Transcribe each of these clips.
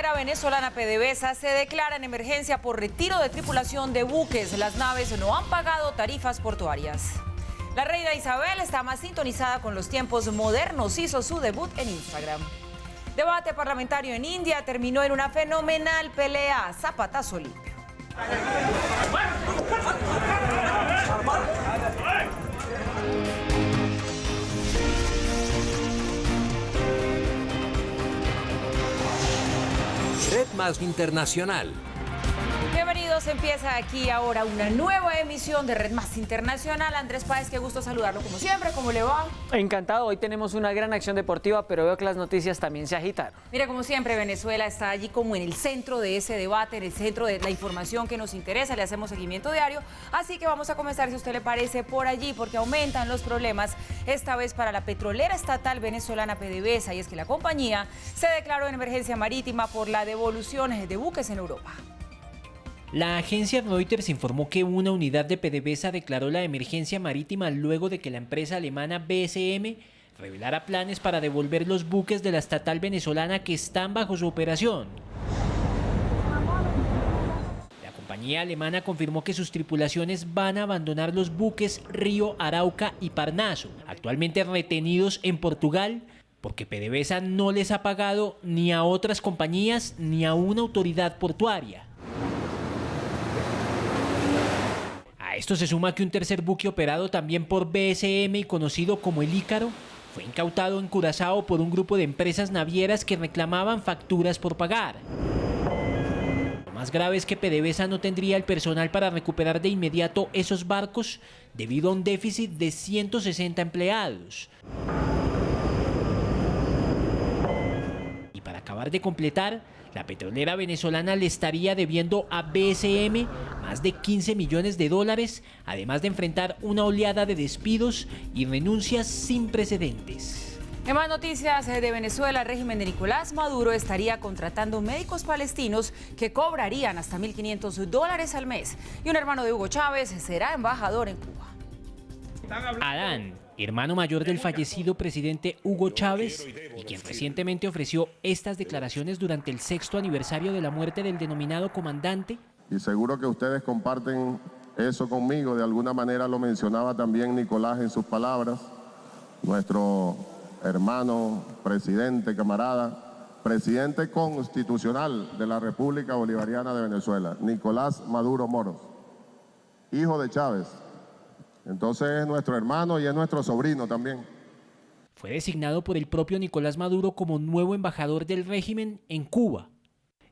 petrolera venezolana PDVSA se declara en emergencia por retiro de tripulación de buques. Las naves no han pagado tarifas portuarias. La reina Isabel está más sintonizada con los tiempos modernos. Hizo su debut en Instagram. Debate parlamentario en India terminó en una fenomenal pelea. Zapatazo limpio. Red Más Internacional. Bienvenidos, empieza aquí ahora una nueva emisión de Red Más Internacional. Andrés Páez, qué gusto saludarlo como siempre, ¿cómo le va? Encantado, hoy tenemos una gran acción deportiva, pero veo que las noticias también se agitaron. Mira, como siempre, Venezuela está allí como en el centro de ese debate, en el centro de la información que nos interesa, le hacemos seguimiento diario, así que vamos a comenzar, si a usted le parece, por allí, porque aumentan los problemas, esta vez para la petrolera estatal venezolana PDVSA, y es que la compañía se declaró en emergencia marítima por la devolución de buques en Europa. La agencia Reuters informó que una unidad de PDVSA declaró la emergencia marítima luego de que la empresa alemana BSM revelara planes para devolver los buques de la estatal venezolana que están bajo su operación. La compañía alemana confirmó que sus tripulaciones van a abandonar los buques Río, Arauca y Parnaso, actualmente retenidos en Portugal, porque PDVSA no les ha pagado ni a otras compañías ni a una autoridad portuaria. A esto se suma que un tercer buque operado también por BSM y conocido como el Ícaro fue incautado en Curazao por un grupo de empresas navieras que reclamaban facturas por pagar. Lo más grave es que PDVSA no tendría el personal para recuperar de inmediato esos barcos debido a un déficit de 160 empleados. Y para acabar de completar, la petrolera venezolana le estaría debiendo a BSM más de 15 millones de dólares, además de enfrentar una oleada de despidos y renuncias sin precedentes. En más noticias de Venezuela, el régimen de Nicolás Maduro estaría contratando médicos palestinos que cobrarían hasta $1.500 al mes. Y un hermano de Hugo Chávez será embajador en Cuba. Adán, hermano mayor del fallecido presidente Hugo Chávez, y quien recientemente ofreció estas declaraciones durante el 6º aniversario de la muerte del denominado comandante. Y seguro que ustedes comparten eso conmigo, de alguna manera lo mencionaba también Nicolás en sus palabras, nuestro hermano, presidente, camarada, presidente constitucional de la República Bolivariana de Venezuela, Nicolás Maduro Moros, hijo de Chávez. Entonces es nuestro hermano y es nuestro sobrino también. Fue designado por el propio Nicolás Maduro como nuevo embajador del régimen en Cuba.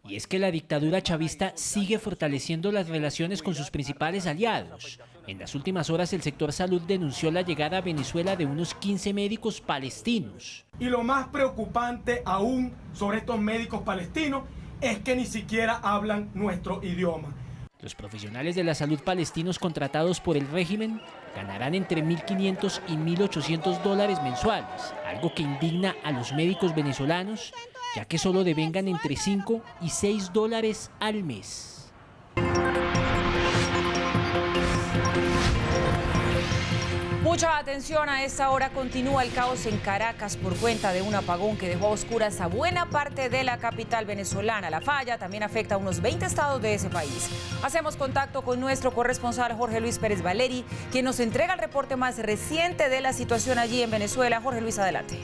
Y es que la dictadura chavista sigue fortaleciendo las relaciones con sus principales aliados. En las últimas horas el sector salud denunció la llegada a Venezuela de unos 15 médicos palestinos. Y lo más preocupante aún sobre estos médicos palestinos es que ni siquiera hablan nuestro idioma. Los profesionales de la salud palestinos contratados por el régimen ganarán entre $1.500 y $1.800 mensuales, algo que indigna a los médicos venezolanos, ya que solo devengan entre $5 y $6 al mes. Mucha atención, a esta hora continúa el caos en Caracas por cuenta de un apagón que dejó a oscuras a buena parte de la capital venezolana. La falla también afecta a unos 20 estados de ese país. Hacemos contacto con nuestro corresponsal Jorge Luis Pérez Valeri, quien nos entrega el reporte más reciente de la situación allí en Venezuela. Jorge Luis, adelante.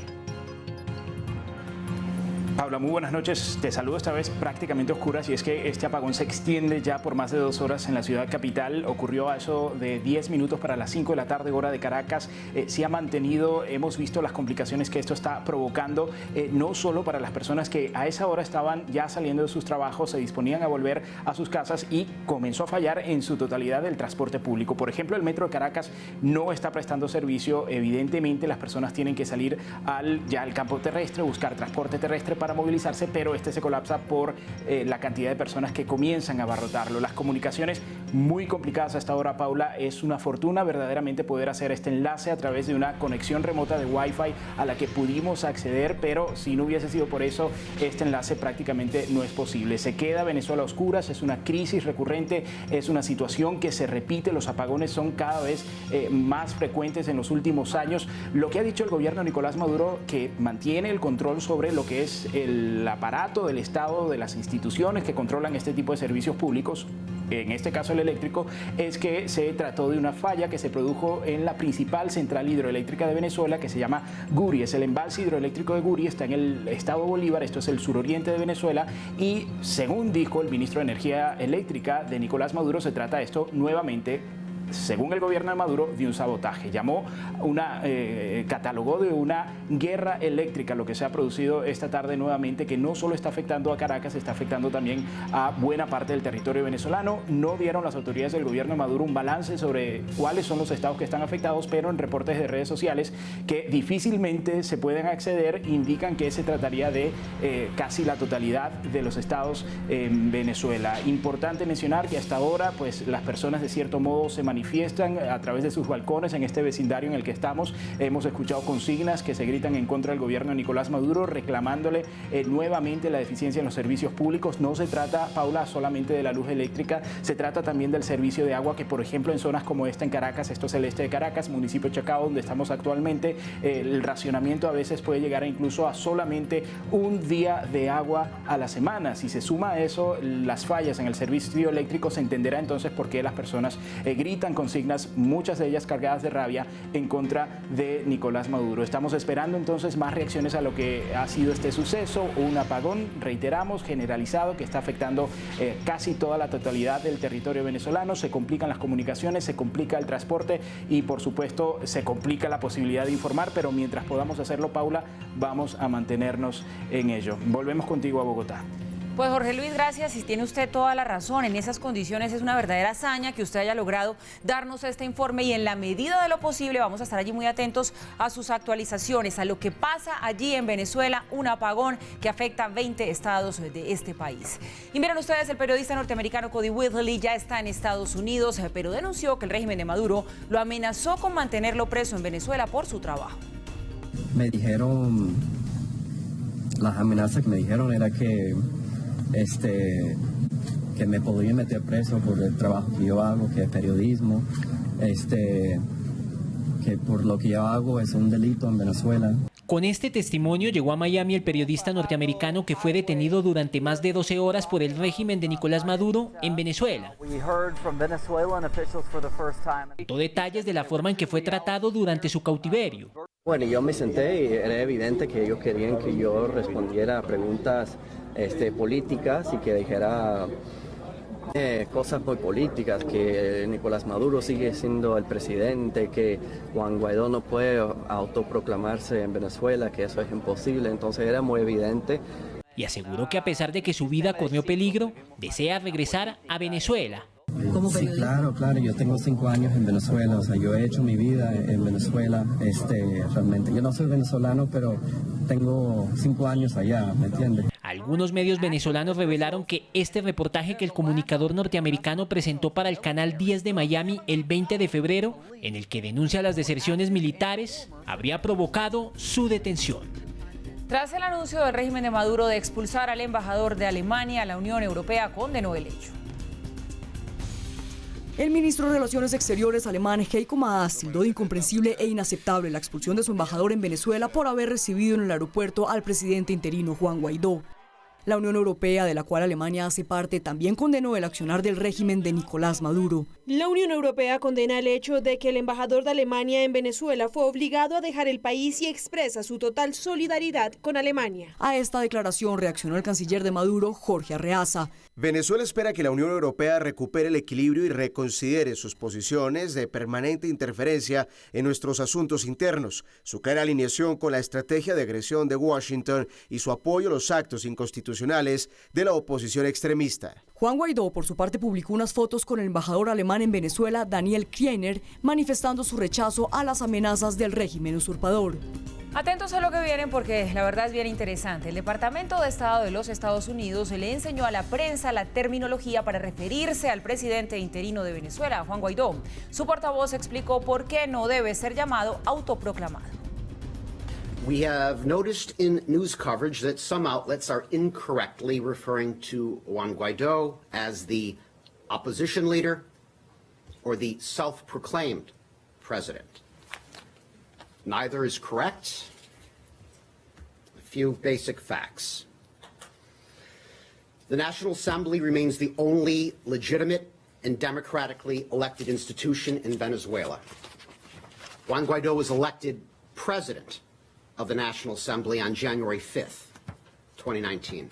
Paula, muy buenas noches. Te saludo esta vez prácticamente oscuras, y es que este apagón se extiende ya por más de 2 horas en la ciudad capital. Ocurrió a eso de 10 minutos para las 5 de la tarde, hora de Caracas. Se ha mantenido, hemos visto las complicaciones que esto está provocando, no solo para las personas que a esa hora estaban ya saliendo de sus trabajos, se disponían a volver a sus casas, y comenzó a fallar en su totalidad el transporte público. Por ejemplo, el metro de Caracas no está prestando servicio. Evidentemente, las personas tienen que salir al campo terrestre, buscar transporte terrestre para movilizarse, pero este se colapsa por la cantidad de personas que comienzan a abarrotarlo. Las comunicaciones muy complicadas a esta hora, Paula. Es una fortuna verdaderamente poder hacer este enlace a través de una conexión remota de Wi-Fi a la que pudimos acceder, pero si no hubiese sido por eso, este enlace prácticamente no es posible. Se queda Venezuela a oscuras, es una crisis recurrente, es una situación que se repite, los apagones son cada vez más frecuentes en los últimos años. Lo que ha dicho el gobierno de Nicolás Maduro, que mantiene el control sobre lo que es el aparato del Estado, de las instituciones que controlan este tipo de servicios públicos, en este caso el eléctrico, es que se trató de una falla que se produjo en la principal central hidroeléctrica de Venezuela, que se llama Guri. Es el embalse hidroeléctrico de Guri, está en el estado Bolívar, esto es el suroriente de Venezuela, y según dijo el ministro de Energía Eléctrica de Nicolás Maduro, se trata de esto nuevamente, según el gobierno de Maduro, de un sabotaje. Catalogó de una guerra eléctrica lo que se ha producido esta tarde nuevamente, que no solo está afectando a Caracas, está afectando también a buena parte del territorio venezolano. No dieron las autoridades del gobierno de Maduro un balance sobre cuáles son los estados que están afectados, pero en reportes de redes sociales que difícilmente se pueden acceder indican que se trataría de casi la totalidad de los estados en Venezuela. Importante mencionar que hasta ahora pues las personas de cierto modo se manifiestan a través de sus balcones en este vecindario en el que estamos. Hemos escuchado consignas que se gritan en contra del gobierno de Nicolás Maduro, reclamándole nuevamente la deficiencia en los servicios públicos. No se trata, Paula, solamente de la luz eléctrica, se trata también del servicio de agua, que por ejemplo en zonas como esta en Caracas, esto es el este de Caracas, municipio de Chacao, donde estamos actualmente, el racionamiento a veces puede llegar incluso a solamente un día de agua a la semana. Si se suma a eso las fallas en el servicio eléctrico, se entenderá entonces por qué las personas gritan consignas, muchas de ellas cargadas de rabia, en contra de Nicolás Maduro. Estamos esperando entonces más reacciones a lo que ha sido este suceso, un apagón, reiteramos, generalizado, que está afectando casi toda la totalidad del territorio venezolano. Se complican las comunicaciones, se complica el transporte y por supuesto se complica la posibilidad de informar, pero mientras podamos hacerlo, Paula, vamos a mantenernos en ello. Volvemos contigo a Bogotá. Pues Jorge Luis, gracias, y tiene usted toda la razón. En esas condiciones es una verdadera hazaña que usted haya logrado darnos este informe, y en la medida de lo posible vamos a estar allí muy atentos a sus actualizaciones, a lo que pasa allí en Venezuela, un apagón que afecta a 20 estados de este país. Y miren ustedes, el periodista norteamericano Cody Whitley ya está en Estados Unidos, pero denunció que el régimen de Maduro lo amenazó con mantenerlo preso en Venezuela por su trabajo. Me dijeron, las amenazas que me dijeron era que me podría meter preso por el trabajo que yo hago, que es periodismo, que por lo que yo hago es un delito en Venezuela. Con este testimonio llegó a Miami el periodista norteamericano que fue detenido durante más de 12 horas por el régimen de Nicolás Maduro en Venezuela. Contó detalles de la forma en que fue tratado durante su cautiverio. Bueno, yo me senté y era evidente que ellos querían que yo respondiera a preguntas políticas y que dijera cosas muy políticas, que Nicolás Maduro sigue siendo el presidente, que Juan Guaidó no puede autoproclamarse en Venezuela, que eso es imposible. Entonces era muy evidente. Y aseguró que a pesar de que su vida corrió peligro, desea regresar a Venezuela. Sí, claro, yo tengo 5 años en Venezuela, o sea, yo he hecho mi vida en Venezuela, realmente. Yo no soy venezolano, pero tengo 5 años allá, ¿me entiendes? Algunos medios venezolanos revelaron que este reportaje que el comunicador norteamericano presentó para el canal 10 de Miami el 20 de febrero, en el que denuncia las deserciones militares, habría provocado su detención. Tras el anuncio del régimen de Maduro de expulsar al embajador de Alemania, la Unión Europea condenó el hecho. El ministro de Relaciones Exteriores alemán Heiko Maas tildó de incomprensible e inaceptable la expulsión de su embajador en Venezuela por haber recibido en el aeropuerto al presidente interino Juan Guaidó. La Unión Europea, de la cual Alemania hace parte, también condenó el accionar del régimen de Nicolás Maduro. La Unión Europea condena el hecho de que el embajador de Alemania en Venezuela fue obligado a dejar el país y expresa su total solidaridad con Alemania. A esta declaración reaccionó el canciller de Maduro, Jorge Arreaza. Venezuela espera que la Unión Europea recupere el equilibrio y reconsidere sus posiciones de permanente interferencia en nuestros asuntos internos, su clara alineación con la estrategia de agresión de Washington y su apoyo a los actos inconstitucionales de la oposición extremista. Juan Guaidó, por su parte, publicó unas fotos con el embajador alemán en Venezuela, Daniel Kriener, manifestando su rechazo a las amenazas del régimen usurpador. Atentos a lo que vienen, porque la verdad es bien interesante. El Departamento de Estado de los Estados Unidos le enseñó a la prensa la terminología para referirse al presidente interino de Venezuela, Juan Guaidó. Su portavoz explicó por qué no debe ser llamado autoproclamado. We have noticed in news coverage that some outlets are incorrectly referring to Juan Guaidó as the opposition leader or the self-proclaimed president. Neither is correct. A few basic facts. The National Assembly remains the only legitimate and democratically elected institution in Venezuela. Juan Guaidó was elected president of the National Assembly on January 5th, 2019.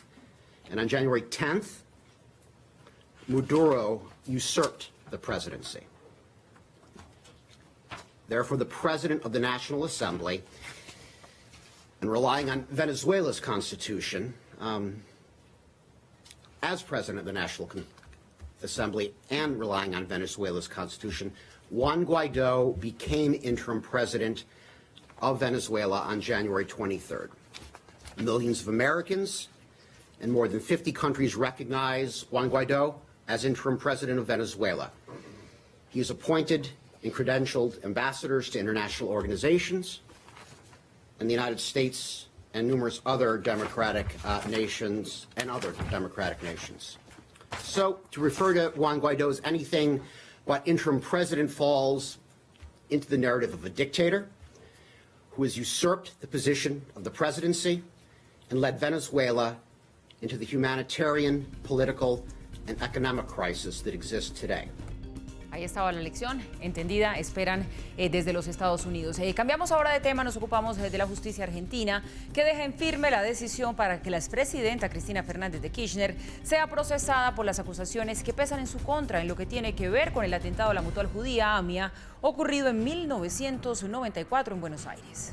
And on January 10th, Maduro usurped the presidency. Therefore, the president of the National Assembly, and relying on Venezuela's constitution, as president of the National Assembly and relying on Venezuela's constitution, Juan Guaidó became interim president of Venezuela on January 23rd. Millions of Americans and more than 50 countries recognize Juan Guaidó as interim president of Venezuela. He is appointed and credentialed ambassadors to international organizations in the United States and numerous other democratic nations and other democratic nations. So to refer to Juan Guaidó as anything but interim president falls into the narrative of a dictator who has usurped the position of the presidency and led Venezuela into the humanitarian, political, and economic crisis that exists today. Ahí estaba la lección entendida, esperan desde los Estados Unidos. Cambiamos ahora de tema, nos ocupamos de la justicia argentina, que deja en firme la decisión para que la expresidenta Cristina Fernández de Kirchner sea procesada por las acusaciones que pesan en su contra en lo que tiene que ver con el atentado a la Mutual Judía AMIA ocurrido en 1994 en Buenos Aires.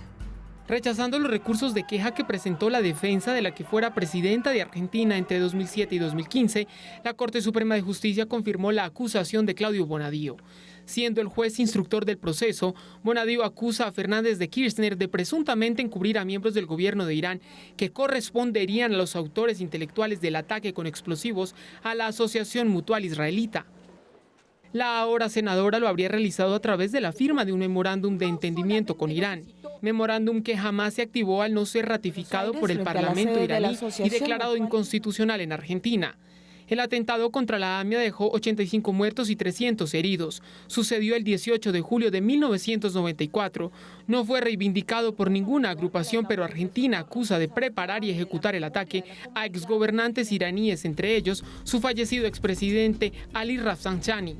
Rechazando los recursos de queja que presentó la defensa de la que fuera presidenta de Argentina entre 2007 y 2015, la Corte Suprema de Justicia confirmó la acusación de Claudio Bonadío. Siendo el juez instructor del proceso, Bonadío acusa a Fernández de Kirchner de presuntamente encubrir a miembros del gobierno de Irán que corresponderían a los autores intelectuales del ataque con explosivos a la Asociación Mutual Israelita. La ahora senadora lo habría realizado a través de la firma de un memorándum de entendimiento con Irán, memorándum que jamás se activó al no ser ratificado por el Parlamento iraní y declarado inconstitucional en Argentina. El atentado contra la AMIA dejó 85 muertos y 300 heridos. Sucedió el 18 de julio de 1994. No fue reivindicado por ninguna agrupación, pero Argentina acusa de preparar y ejecutar el ataque a exgobernantes iraníes, entre ellos su fallecido expresidente Ali Rafsanjani.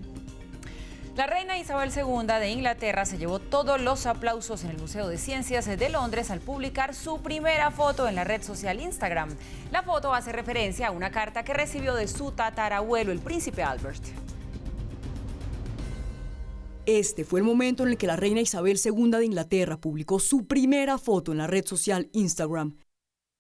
La reina Isabel II de Inglaterra se llevó todos los aplausos en el Museo de Ciencias de Londres al publicar su primera foto en la red social Instagram. La foto hace referencia a una carta que recibió de su tatarabuelo, el príncipe Albert. Este fue el momento en el que la reina Isabel II de Inglaterra publicó su primera foto en la red social Instagram.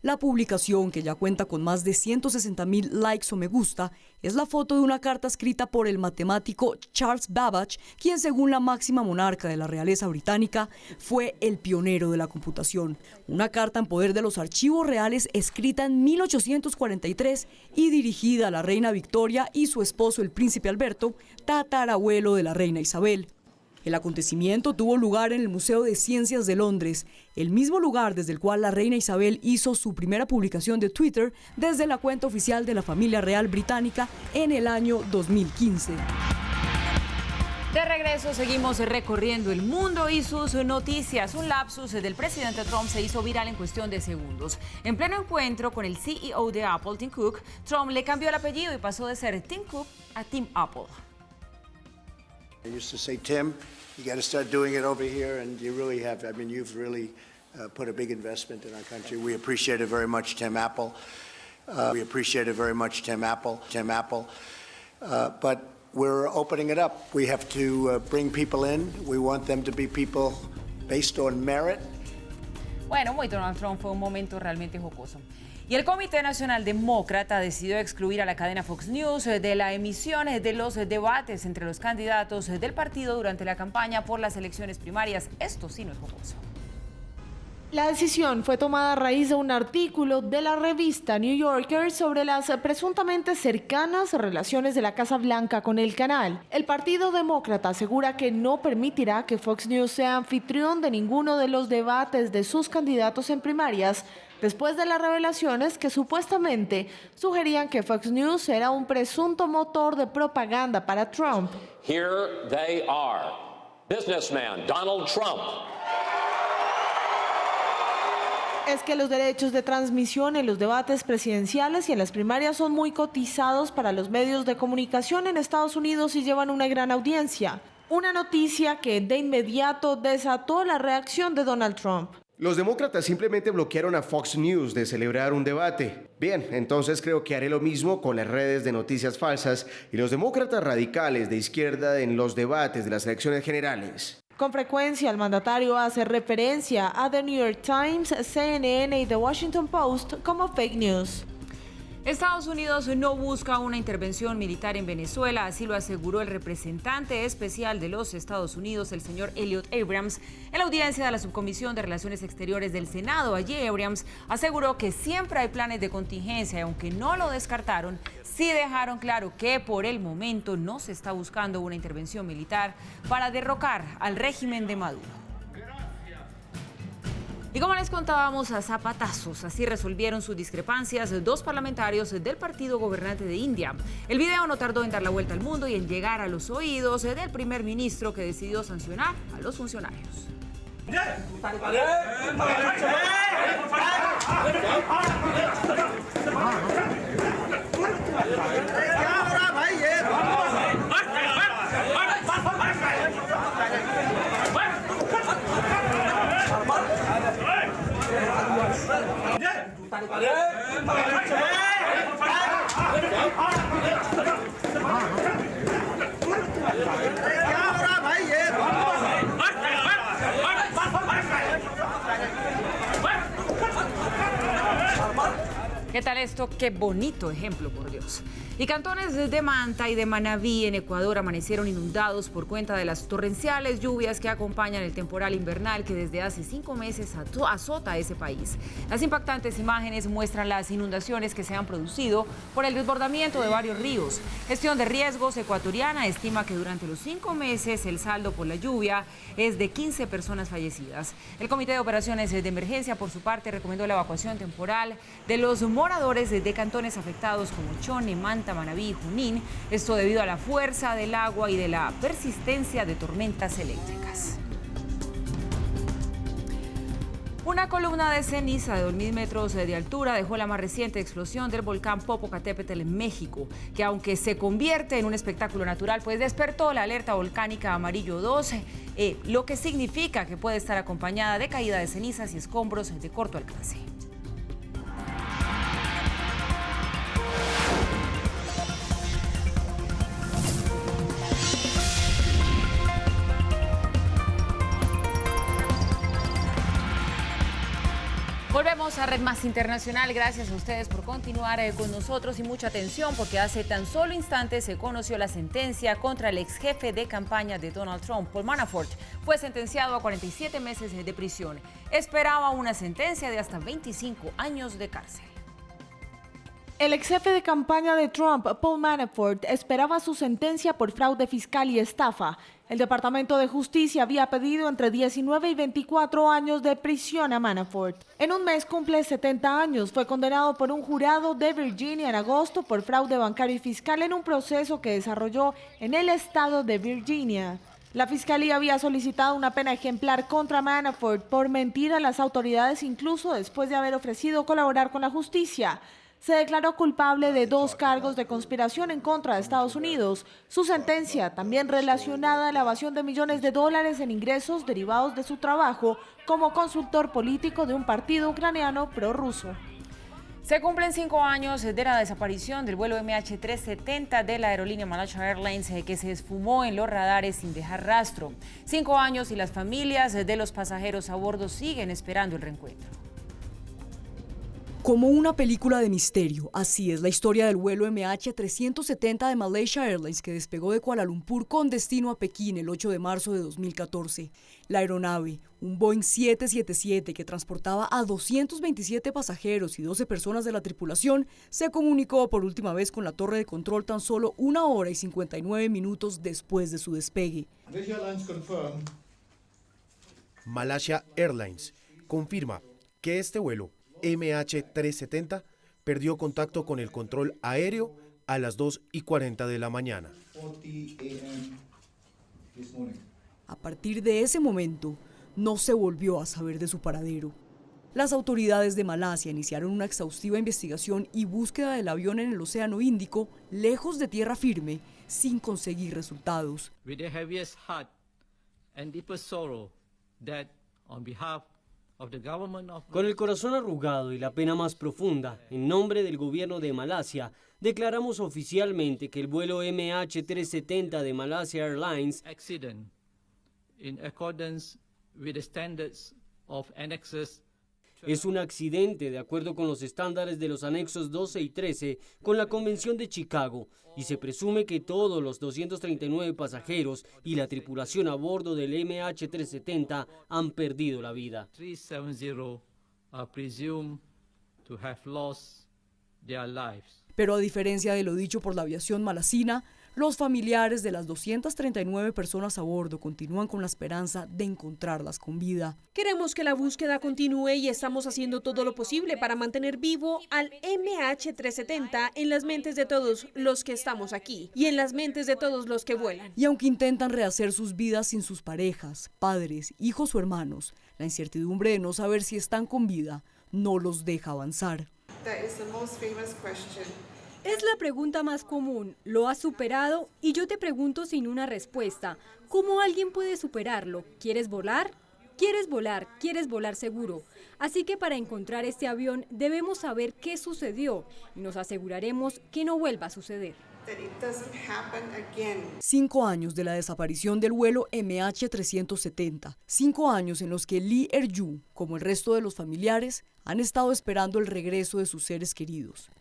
La publicación, que ya cuenta con más de 160,000 likes o me gusta, es la foto de una carta escrita por el matemático Charles Babbage, quien, según la máxima monarca de la realeza británica, fue el pionero de la computación. Una carta en poder de los archivos reales escrita en 1843 y dirigida a la reina Victoria y su esposo el príncipe Alberto, tatarabuelo de la reina Isabel. El acontecimiento tuvo lugar en el Museo de Ciencias de Londres, el mismo lugar desde el cual la reina Isabel hizo su primera publicación de Twitter desde la cuenta oficial de la familia real británica en el año 2015. De regreso, seguimos recorriendo el mundo y sus noticias. Un lapsus del presidente Trump se hizo viral en cuestión de segundos. En pleno encuentro con el CEO de Apple, Tim Cook, Trump le cambió el apellido y pasó de ser Tim Cook a Tim Apple. I used to say, Tim, you got to start doing it over here, and you really have. I mean, you've really put a big investment in our country. We appreciate it very much, Tim Apple. We appreciate it very much, Tim Apple. But we're opening it up. We have to bring people in. We want them to be people based on merit. Bueno, muy Donald Trump, fue un momento realmente jocoso. Y el Comité Nacional Demócrata decidió excluir a la cadena Fox News de la emisión de los debates entre los candidatos del partido durante la campaña por las elecciones primarias. Esto sí no es jocoso. La decisión fue tomada a raíz de un artículo de la revista New Yorker sobre las presuntamente cercanas relaciones de la Casa Blanca con el canal. El Partido Demócrata asegura que no permitirá que Fox News sea anfitrión de ninguno de los debates de sus candidatos en primarias, después de las revelaciones que supuestamente sugerían que Fox News era un presunto motor de propaganda para Trump. Here they are. Businessman Donald Trump. Es que los derechos de transmisión en los debates presidenciales y en las primarias son muy cotizados para los medios de comunicación en Estados Unidos y llevan una gran audiencia. Una noticia que de inmediato desató la reacción de Donald Trump. Los demócratas simplemente bloquearon a Fox News de celebrar un debate. Bien, entonces creo que haré lo mismo con las redes de noticias falsas y los demócratas radicales de izquierda en los debates de las elecciones generales. Con frecuencia, el mandatario hace referencia a The New York Times, CNN y The Washington Post como fake news. Estados Unidos no busca una intervención militar en Venezuela, así lo aseguró el representante especial de los Estados Unidos, el señor Elliot Abrams, en la audiencia de la Subcomisión de Relaciones Exteriores del Senado. Allí Abrams aseguró que siempre hay planes de contingencia y aunque no lo descartaron, sí dejaron claro que por el momento no se está buscando una intervención militar para derrocar al régimen de Maduro. Y como les contábamos, a zapatazos, así resolvieron sus discrepancias dos parlamentarios del partido gobernante de India. El video no tardó en dar la vuelta al mundo y en llegar a los oídos del primer ministro, que decidió sancionar a los funcionarios. ¿Qué tal esto? Qué bonito ejemplo, por Dios. Y cantones de Manta y de Manabí en Ecuador amanecieron inundados por cuenta de las torrenciales lluvias que acompañan el temporal invernal que desde hace 5 meses azota a ese país. Las impactantes imágenes muestran las inundaciones que se han producido por el desbordamiento de varios ríos. Gestión de Riesgos Ecuatoriana estima que durante los 5 meses el saldo por la lluvia es de 15 personas fallecidas. El Comité de Operaciones de Emergencia, por su parte, recomendó la evacuación temporal de los moradores de cantones afectados como Chone, Manta, Manabí y Junín, esto debido a la fuerza del agua y de la persistencia de tormentas eléctricas. Una columna de ceniza de 2.000 metros de altura dejó la más reciente explosión del volcán Popocatépetl en México, que aunque se convierte en un espectáculo natural, pues despertó la alerta volcánica amarillo 12, lo que significa que puede estar acompañada de caída de cenizas y escombros de corto alcance. Volvemos a Red Más Internacional. Gracias a ustedes por continuar con nosotros y mucha atención porque hace tan solo instantes se conoció la sentencia contra el ex jefe de campaña de Donald Trump, Paul Manafort. Fue sentenciado a 47 meses de prisión. Esperaba una sentencia de hasta 25 años de cárcel. El ex jefe de campaña de Trump, Paul Manafort, esperaba su sentencia por fraude fiscal y estafa. El Departamento de Justicia había pedido entre 19 y 24 años de prisión a Manafort. En un mes cumple 70 años. Fue condenado por un jurado de Virginia en agosto por fraude bancario y fiscal en un proceso que desarrolló en el estado de Virginia. La fiscalía había solicitado una pena ejemplar contra Manafort por mentir a las autoridades, incluso después de haber ofrecido colaborar con la justicia. Se declaró culpable de 2 cargos de conspiración en contra de Estados Unidos. Su sentencia, también relacionada a la evasión de millones de dólares en ingresos derivados de su trabajo como consultor político de un partido ucraniano prorruso. Se cumplen 5 años de la desaparición del vuelo MH370 de la aerolínea Malaysia Airlines que se esfumó en los radares sin dejar rastro. 5 años y las familias de los pasajeros a bordo siguen esperando el reencuentro. Como una película de misterio, así es la historia del vuelo MH370 de Malaysia Airlines que despegó de Kuala Lumpur con destino a Pekín el 8 de marzo de 2014. La aeronave, un Boeing 777 que transportaba a 227 pasajeros y 12 personas de la tripulación, se comunicó por última vez con la torre de control tan solo 1 hora y 59 minutos después de su despegue. Malaysia Airlines confirma que este vuelo MH370 perdió contacto con el control aéreo a las 2:40 de la mañana. A partir de ese momento, no se volvió a saber de su paradero. Las autoridades de Malasia iniciaron una exhaustiva investigación y búsqueda del avión en el Océano Índico, lejos de tierra firme, sin conseguir resultados. With the heaviest heart and deepest sorrow that on behalf of the government of... Con el corazón arrugado y la pena más profunda, en nombre del gobierno de Malasia, declaramos oficialmente que el vuelo MH370 de Malaysia Airlines accident in accordance with the standards of annexes es un accidente de acuerdo con los estándares de los anexos 12 y 13 con la Convención de Chicago y se presume que todos los 239 pasajeros y la tripulación a bordo del MH370 han perdido la vida. 370 are presumed to have lost their lives. Pero a diferencia de lo dicho por la aviación malasina, los familiares de las 239 personas a bordo continúan con la esperanza de encontrarlas con vida. Queremos que la búsqueda continúe y estamos haciendo todo lo posible para mantener vivo al MH370 en las mentes de todos los que estamos aquí y en las mentes de todos los que vuelan. Y aunque intentan rehacer sus vidas sin sus parejas, padres, hijos o hermanos, la incertidumbre de no saber si están con vida no los deja avanzar. Es la pregunta más común. ¿Lo has superado? Y yo te pregunto sin una respuesta. ¿Cómo alguien puede superarlo? ¿Quieres volar? ¿Quieres volar? ¿Quieres volar seguro? Así que para encontrar este avión debemos saber qué sucedió y nos aseguraremos que no vuelva a suceder. 5 años de la desaparición del vuelo MH370. 5 años en los que Lee Er-ju, como el resto de los familiares, han estado esperando el regreso de sus seres queridos.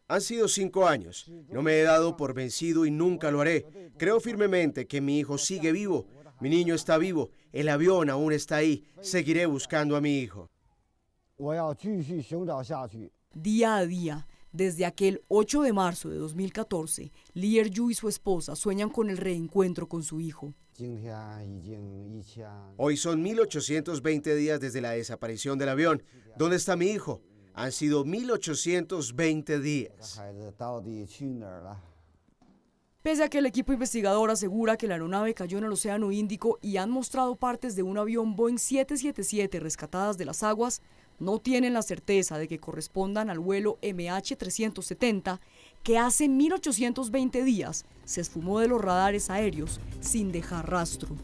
Han sido 5 años. No me he dado por vencido y nunca lo haré. Creo firmemente que mi hijo sigue vivo. Mi niño está vivo. El avión aún está ahí. Seguiré buscando a mi hijo. Día a día, desde aquel 8 de marzo de 2014, Lee Er-ju y su esposa sueñan con el reencuentro con su hijo. Hoy son 1820 días desde la desaparición del avión. ¿Dónde está mi hijo? Han sido 1820 días. Pese a que el equipo investigador asegura que la aeronave cayó en el Océano Índico y han mostrado partes de un avión Boeing 777 rescatadas de las aguas, no tienen la certeza de que correspondan al vuelo MH370 que hace 1820 días se esfumó de los radares aéreos sin dejar rastro.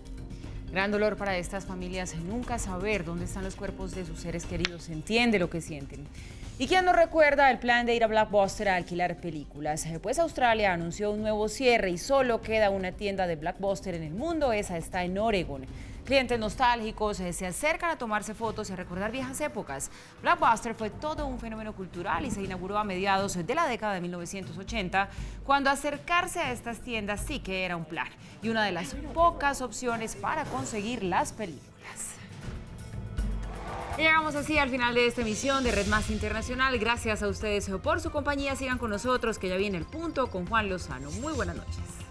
Gran dolor para estas familias nunca saber dónde están los cuerpos de sus seres queridos. Se entiende lo que sienten. ¿Y quién no recuerda el plan de ir a Blockbuster a alquilar películas? Pues Australia anunció un nuevo cierre y solo queda una tienda de Blockbuster en el mundo. Esa está en Oregon. Clientes nostálgicos se acercan a tomarse fotos y a recordar viejas épocas. Blockbuster fue todo un fenómeno cultural y se inauguró a mediados de la década de 1980, cuando acercarse a estas tiendas sí que era un plan y una de las pocas opciones para conseguir las películas. Llegamos así al final de esta emisión de Red Más Internacional. Gracias a ustedes por su compañía. Sigan con nosotros, que ya viene el punto con Juan Lozano. Muy buenas noches.